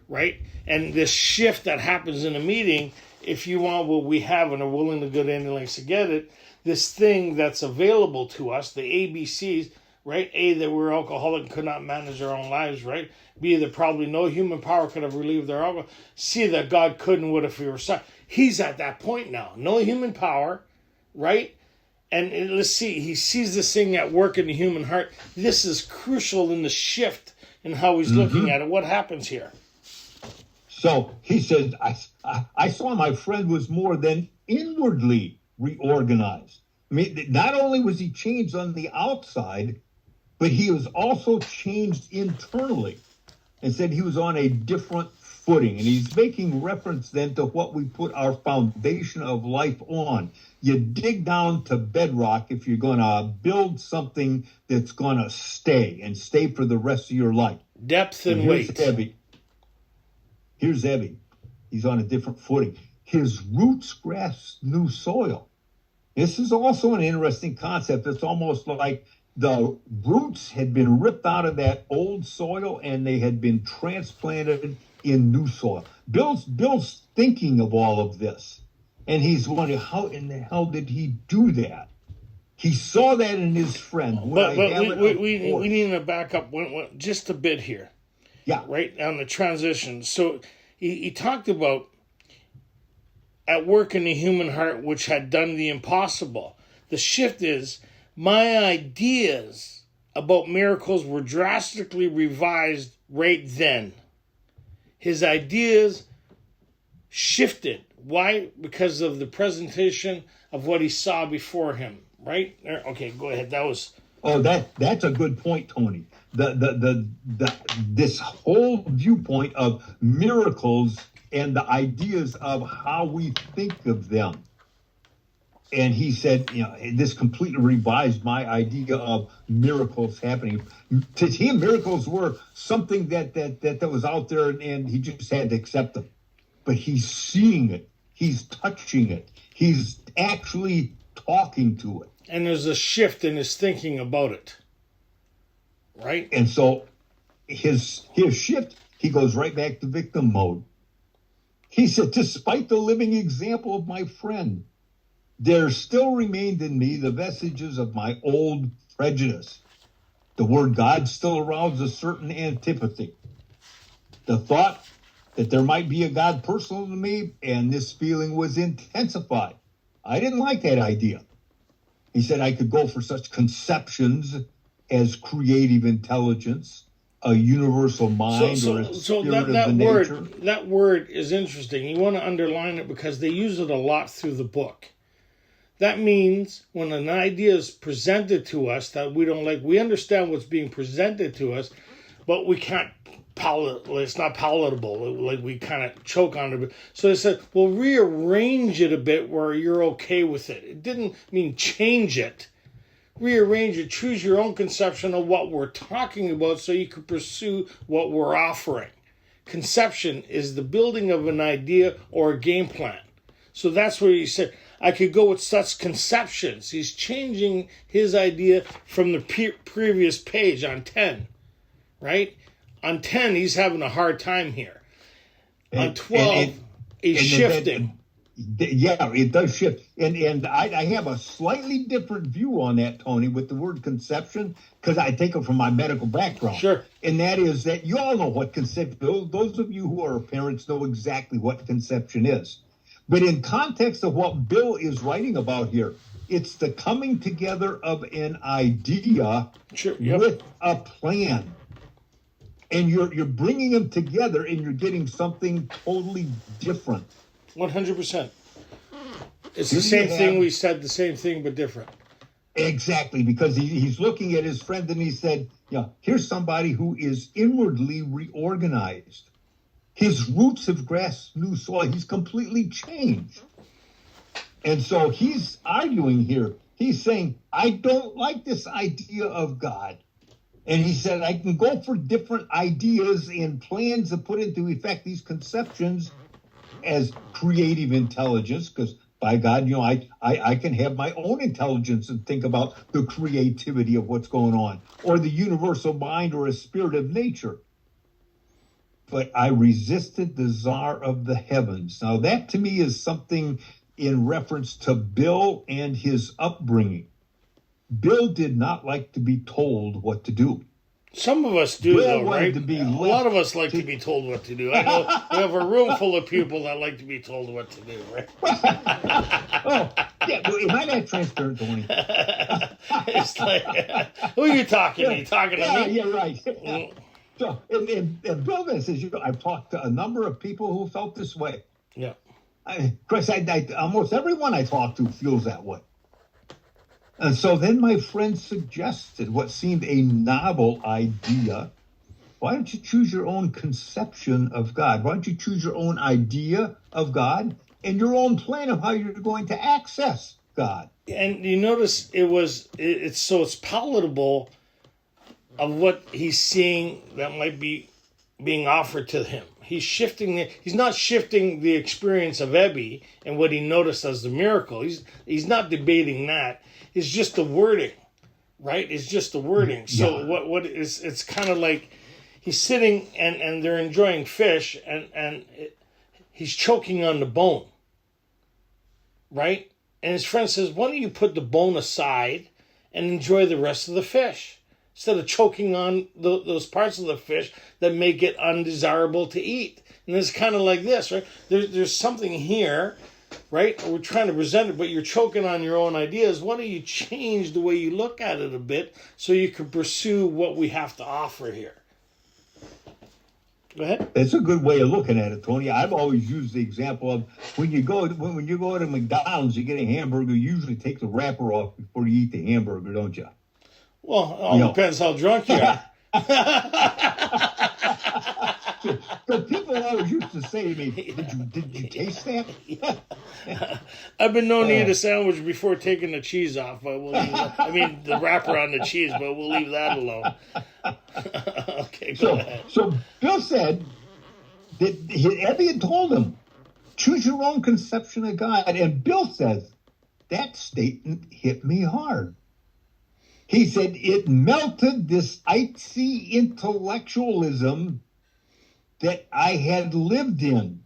right? And this shift that happens in a meeting, if you want what we have and are willing to go to any lengths to get it, this thing that's available to us, the ABCs, right? A, that we're alcoholic and could not manage our own lives, right? B, that probably no human power could have relieved their alcohol. C, that God could and would if he were sorry. He's at that point now. No human power, right? And let's see, he sees this thing at work in the human heart. This is crucial in the shift in how he's looking at it. What happens here? So he says, I saw my friend was more than inwardly reorganized. I mean, not only was he changed on the outside, but he was also changed internally, and said he was on a different footing. And he's making reference then to what we put our foundation of life on. You dig down to bedrock if you're going to build something that's going to stay and stay for the rest of your life. Depth and here's weight. Ebby. Here's Ebby. He's on a different footing. His roots grasp new soil. This is also an interesting concept. It's almost like the roots had been ripped out of that old soil and they had been transplanted in new soil. Bill's thinking of all of this, and he's wondering, how in the hell did he do that? He saw that in his friend. But we need to back up just a bit here. Yeah. Right on the transition. So he talked about at work in the human heart, which had done the impossible. The shift is my ideas about miracles were drastically revised right then. His ideas shifted. Why? Because of the presentation of what he saw before him. Right? Okay, go ahead. That was. Oh, that's a good point, Tony. This whole viewpoint of miracles and the ideas of how we think of them. And he said, this completely revised my idea of miracles happening. To him, miracles were something that was out there, and he just had to accept them. But he's seeing it. He's touching it. He's actually talking to it. And there's a shift in his thinking about it. Right? And so his shift, he goes right back to victim mode. He said, despite the living example of my friend, there still remained in me the vestiges of my old prejudice. The word God still aroused a certain antipathy. The thought that there might be a God personal to me, and this feeling was intensified. I didn't like that idea. He said I could go for such conceptions as creative intelligence, a universal mind, or a spirit of the nature. That word is interesting. You want to underline it because they use it a lot through the book. That means when an idea is presented to us that we don't like, we understand what's being presented to us, but we can't it's not palatable. Like we kind of choke on it. So they said, well, rearrange it a bit where you're okay with it. It didn't mean change it. Rearrange it. Choose your own conception of what we're talking about so you can pursue what we're offering. Conception is the building of an idea or a game plan. So that's where he said, I could go with such conceptions. He's changing his idea from the previous page on 10, right? On 10, he's having a hard time here. On 12, he's shifting. Yeah, it does shift. And I have a slightly different view on that, Tony, with the word conception, because I take it from my medical background. Sure. And that is that you all know what conception, those of you who are parents know exactly what conception is. But in context of what Bill is writing about here, it's the coming together of an idea with a plan. And you're bringing them together and you're getting something totally different. 100%. It's the same thing we said, the same thing, but different. Exactly, because he's looking at his friend and he said, here's somebody who is inwardly reorganized. His roots have grasped new soil. He's completely changed. And so he's arguing here. He's saying, I don't like this idea of God. And he said, I can go for different ideas and plans to put into effect these conceptions as creative intelligence, because by God, I can have my own intelligence and think about the creativity of what's going on, or the universal mind, or a spirit of nature. But I resisted the czar of the heavens. Now, that to me is something in reference to Bill and his upbringing. Bill did not like to be told what to do. Some of us do, though, right? A lot of us like to be told what to do. I know we have a room full of people that like to be told what to do, right? Oh, yeah. Well, am I not transparent, Tony? It's like, who are you talking to? You talking to me? Yeah, right. So, and Bill then says, I've talked to a number of people who felt this way. Yeah. Chris, almost everyone I talk to feels that way. And so then my friend suggested what seemed a novel idea. Why don't you choose your own conception of God? Why don't you choose your own idea of God and your own plan of how you're going to access God? And you notice it's palatable of what he's seeing that might be being offered to him. He's not shifting the experience of Ebby and what he noticed as the miracle. He's not debating that. It's just the wording, right? It's just the wording. So what is, it's kind of like he's sitting and they're enjoying fish and he's choking on the bone, right? And his friend says, why don't you put the bone aside and enjoy the rest of the fish instead of choking on those parts of the fish that make it undesirable to eat. And it's kind of like this, right? There's something here, right? We're trying to present it, but you're choking on your own ideas. Why don't you change the way you look at it a bit so you can pursue what we have to offer here? Go ahead. That's a good way of looking at it, Tony. I've always used the example of when you go to McDonald's, you get a hamburger, you usually take the wrapper off before you eat the hamburger, don't you? Well, it all depends how drunk you are. So people always used to say to me, did you taste that? I've been known to eat a sandwich before taking the cheese off, but the wrapper on the cheese, but we'll leave that alone. Okay, go ahead. So Bill said that Ebby had told him, choose your own conception of God. And Bill says, that statement hit me hard. He said, it melted this icy intellectualism that I had lived in.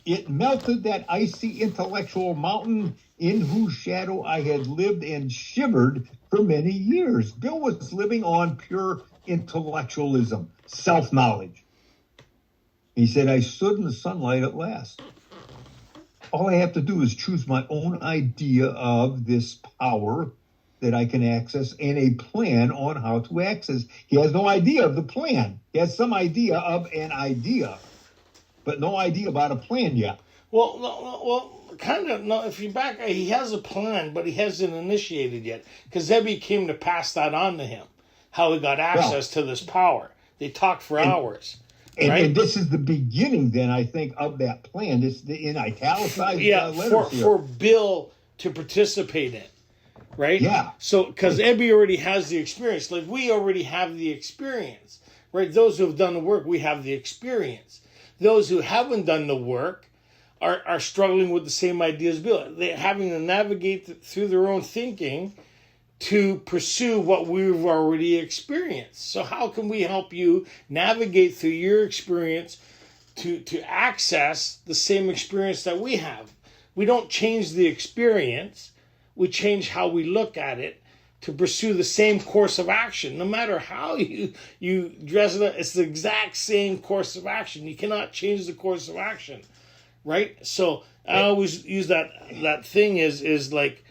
It melted that icy intellectual mountain in whose shadow I had lived and shivered for many years. Bill was living on pure intellectualism, self-knowledge. He said, I stood in the sunlight at last. All I have to do is choose my own idea of this power that I can access and a plan on how to access. He has no idea of the plan. He has some idea of an idea, but no idea about a plan yet. Well, kind of. No, if you back, he has a plan, but he hasn't initiated yet because Ebby came to pass that on to him. How he got access to this power. They talked for hours. And this is the beginning, then, I think, of that plan. This in italicized letters for Bill to participate in. Right? Yeah. So, because Ebby already has the experience. Like, we already have the experience. Right? Those who have done the work, we have the experience. Those who haven't done the work are struggling with the same ideas Bill. They're having to navigate through their own thinking to pursue what we've already experienced. So how can we help you navigate through your experience to access the same experience that we have? We don't change the experience. We change how we look at it to pursue the same course of action. No matter how you dress it up, it's the exact same course of action. You cannot change the course of action, right? So I always use that thing is like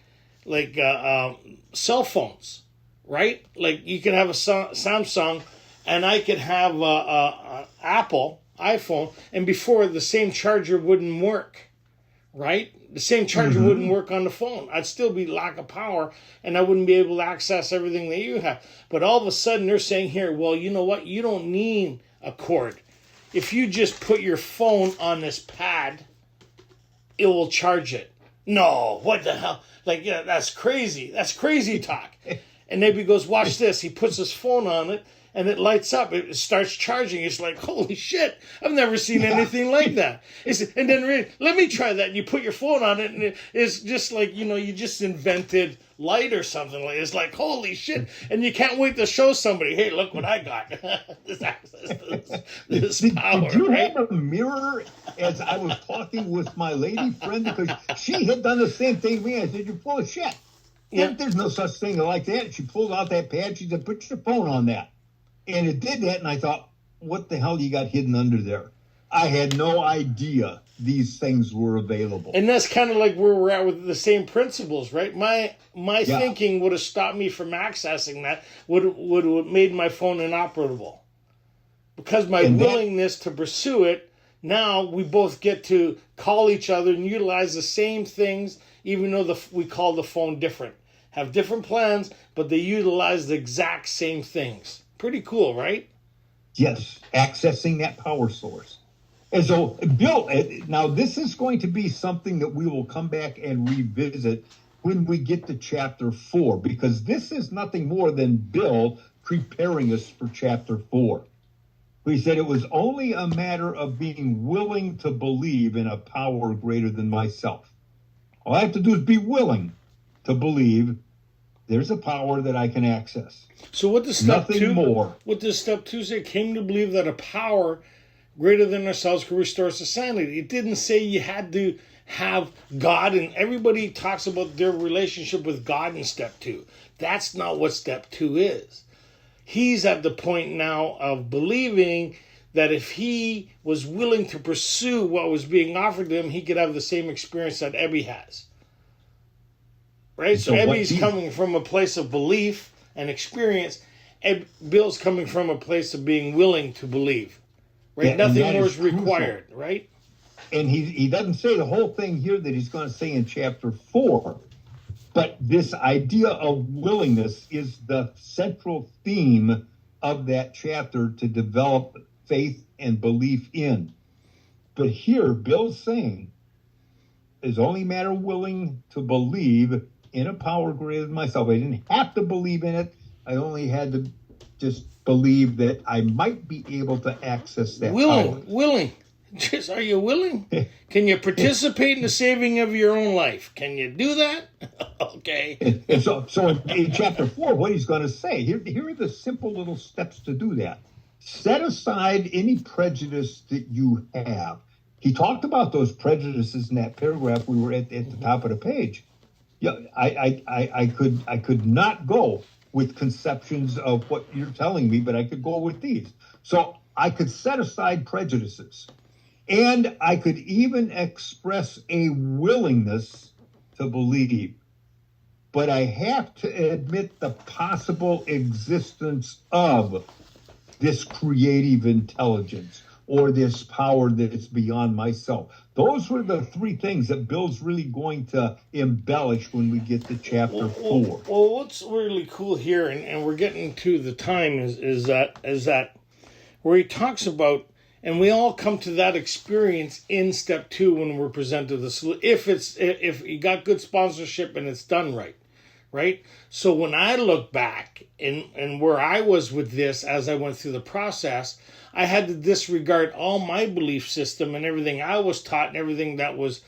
cell phones, right? Like you can have a Samsung and I could have a Apple iPhone, and before the same charger wouldn't work, right? The same charger wouldn't work on the phone. I'd still be lack of power, and I wouldn't be able to access everything that you have. But all of a sudden, they're saying here, well, you know what? You don't need a cord. If you just put your phone on this pad, it will charge it. No, what the hell? Like, yeah, that's crazy. That's crazy talk. And then he goes, watch this. He puts his phone on it, and it lights up. It starts charging. It's like, holy shit, I've never seen anything like that. And then let me try that. And you put your phone on it, and it's just like, you just invented light or something. Like it's like, holy shit. And you can't wait to show somebody, hey, look what I got. This access to this power. Did you have a mirror as I was talking with my lady friend? Because she had done the same thing to me. I said, you're full of shit. Yeah. There's no such thing like that. She pulled out that pad. She said, put your phone on that. And it did that, and I thought, what the hell you got hidden under there? I had no idea these things were available. And that's kind of like where we're at with the same principles, right? My thinking would have stopped me from accessing that, would have made my phone inoperable. Because my willingness to pursue it, now we both get to call each other and utilize the same things, even though we call the phone different. Have different plans, but they utilize the exact same things. Pretty cool, right? Yes, accessing that power source. And so, Bill, now this is going to be something that we will come back and revisit when we get to chapter 4, because this is nothing more than Bill preparing us for chapter 4. He said it was only a matter of being willing to believe in a power greater than myself. All I have to do is be willing to believe there's a power that I can access. So what does step Nothing 2? More. What does step 2 say? Came to believe that a power greater than ourselves could restore us to sanity. It didn't say you had to have God, and everybody talks about their relationship with God in step 2. That's not what step 2 is. He's at the point now of believing that if he was willing to pursue what was being offered to him, he could have the same experience that Ebby has. Right? So Ebby's coming from a place of belief and experience. Bill's coming from a place of being willing to believe. Right? Yeah, nothing more is required, right? And he doesn't say the whole thing here that he's going to say in chapter 4. But this idea of willingness is the central theme of that chapter to develop faith and belief in. But here, Bill's saying, it's only a matter of willing to believe in a power greater than myself. I didn't have to believe in it. I only had to just believe that I might be able to access that power. Willing. Just, are you willing? Can you participate in the saving of your own life? Can you do that? Okay. And so in chapter 4, what he's going to say, here are the simple little steps to do that. Set aside any prejudice that you have. He talked about those prejudices in that paragraph we were at the top of the page. Yeah, I could not go with conceptions of what you're telling me, but I could go with these. So I could set aside prejudices. And I could even express a willingness to believe. But I have to admit the possible existence of this creative intelligence or this power that is beyond myself. Those were the 3 things that Bill's really going to embellish when we get to chapter 4. Well, what's really cool here, and we're getting to the time, is that where he talks about, and we all come to that experience in step 2 when we're presented the solution. If you got good sponsorship and it's done right? So when I look back and where I was with this as I went through the process, I had to disregard all my belief system and everything I was taught and everything that was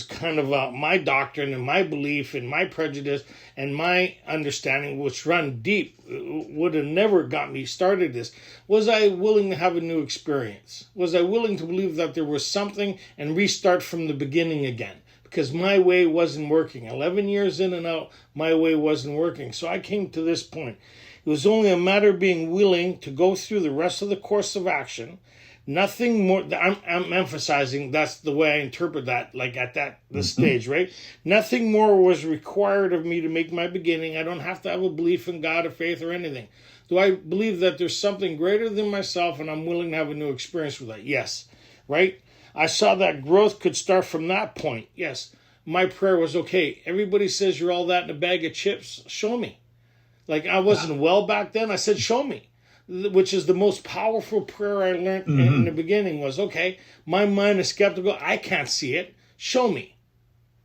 kind of my doctrine and my belief and my prejudice and my understanding, which run deep, would have never got me started this. Was I willing to have a new experience? Was I willing to believe that there was something and restart from the beginning again? Because my way wasn't working. 11 years in and out, my way wasn't working. So I came to this point. It was only a matter of being willing to go through the rest of the course of action. Nothing more. I'm emphasizing that's the way I interpret that, like at this stage, right? Nothing more was required of me to make my beginning. I don't have to have a belief in God or faith or anything. Do I believe that there's something greater than myself and I'm willing to have a new experience with that? Yes, right? I saw that growth could start from that point. Yes, my prayer was, okay, everybody says you're all that in a bag of chips. Show me. Like I wasn't well back then. I said, show me. Which is the most powerful prayer I learned in the beginning was, okay, my mind is skeptical. I can't see it. Show me.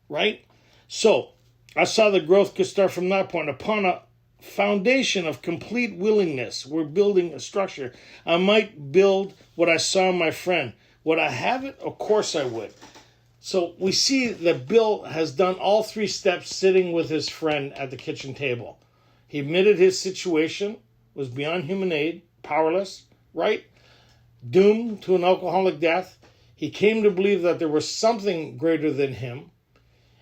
Right? So I saw the growth could start from that point. Upon a foundation of complete willingness, we're building a structure. I might build what I saw in my friend. Would I have it? Of course I would. So we see that Bill has done all 3 steps sitting with his friend at the kitchen table. He admitted his situation was beyond human aid, powerless, right? Doomed to an alcoholic death. He came to believe that there was something greater than him.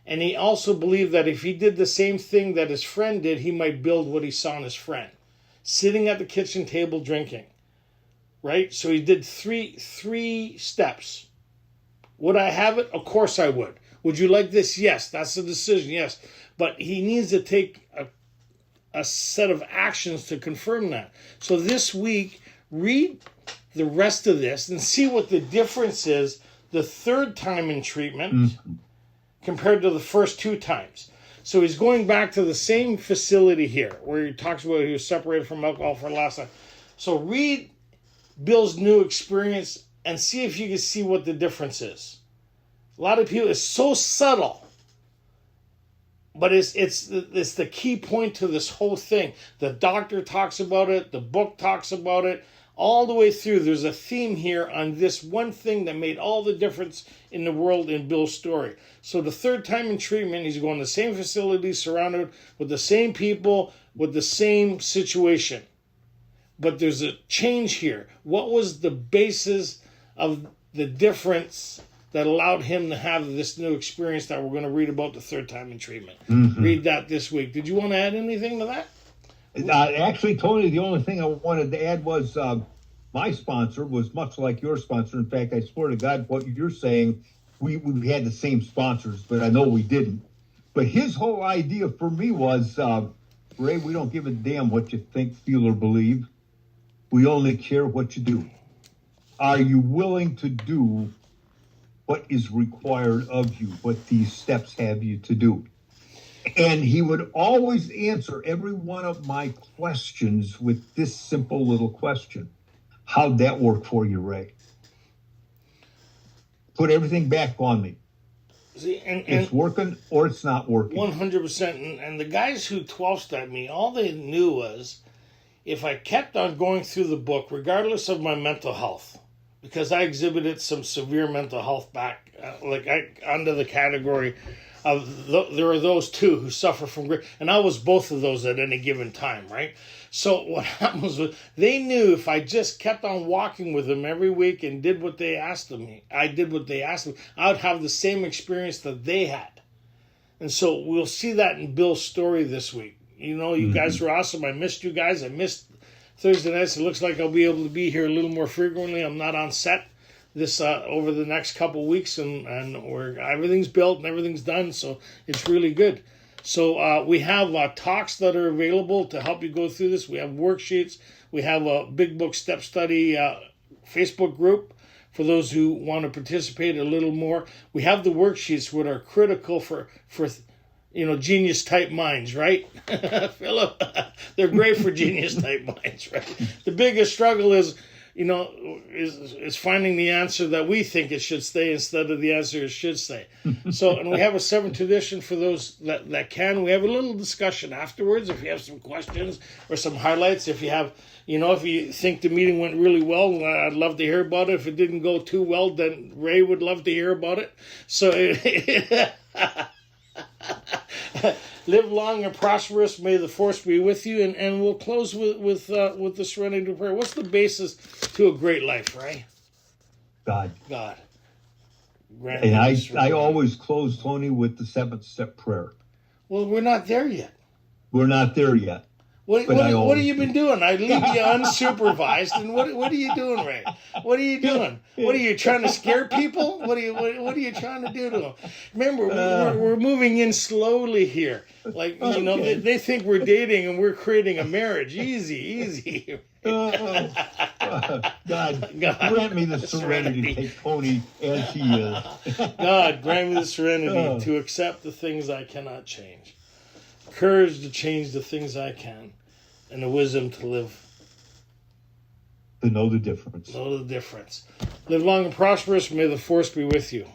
And he also believed that if he did the same thing that his friend did, he might build what he saw in his friend. Sitting at the kitchen table drinking. Right? So he did three steps. Would I have it? Of course I would. Would you like this? Yes. That's the decision. Yes. But he needs to take a set of actions to confirm that. So this week, read the rest of this and see what the difference is the 3rd time in treatment compared to the first 2 times. So he's going back to the same facility here where he talks about he was separated from alcohol for the last time. So read Bill's new experience and see if you can see what the difference is. A lot of people, it's so subtle But it's the key point to this whole thing. The doctor talks about it. The book talks about it. All the way through, there's a theme here on this one thing that made all the difference in the world in Bill's story. So the third time in treatment, he's going to the same facility, surrounded with the same people, with the same situation. But there's a change here. What was the basis of the difference that allowed him to have this new experience that we're going to read about the third time in treatment? Mm-hmm. Read that this week. Did you want to add anything to that? Actually, Tony, the only thing I wanted to add was my sponsor was much like your sponsor. In fact, I swear to God, what you're saying, we had the same sponsors, but I know we didn't. But his whole idea for me was, Ray, we don't give a damn what you think, feel, or believe. We only care what you do. Are you willing to do what is required of you, what these steps have you to do? And he would always answer every one of my questions with this simple little question. How'd that work for you, Ray? Put everything back on me. See, and it's working or it's not working. 100%. And the guys who 12-stepped me, all they knew was if I kept on going through the book, regardless of my mental health, because I exhibited some severe mental health back, under the category of there are those too who suffer from grief, and I was both of those at any given time, right? So what happened was they knew if I just kept on walking with them every week and did what they asked of me, I would have the same experience that they had. And so we'll see that in Bill's story this week. You know, you guys were awesome. I missed you guys. I missed Thursday nights. It looks like I'll be able to be here a little more frequently. I'm not on set this over the next couple weeks, and everything's built and everything's done, so it's really good. So we have talks that are available to help you go through this. We have worksheets. We have a Big Book Step Study Facebook group for those who want to participate a little more. We have the worksheets, which are critical for genius type minds, right? Philip, they're great for genius type minds, right? The biggest struggle is finding the answer that we think it should stay instead of the answer it should stay. So, and we have a 7th edition for those that can. We have a little discussion afterwards if you have some questions or some highlights. If you have, if you think the meeting went really well, I'd love to hear about it. If it didn't go too well, then Ray would love to hear about it. So, live long and prosperous. May the force be with you. And we'll close with the serenity prayer. What's the basis to a great life, Ray? God. And I always close, Tony, with the 7th step prayer. Well, we're not there yet. We're not there yet. What have you been doing? I leave you unsupervised, and what are you doing, Ray? What are you doing? What are you trying to scare people? What are you trying to do to them? Remember, we're moving in slowly here. Like they think we're dating and we're creating a marriage. Easy. God, grant me the serenity to take Tony as he is. God, grant me the serenity to accept the things I cannot change, courage to change the things I can, and the wisdom to live. To know the difference. Live long and prosperous. May the force be with you.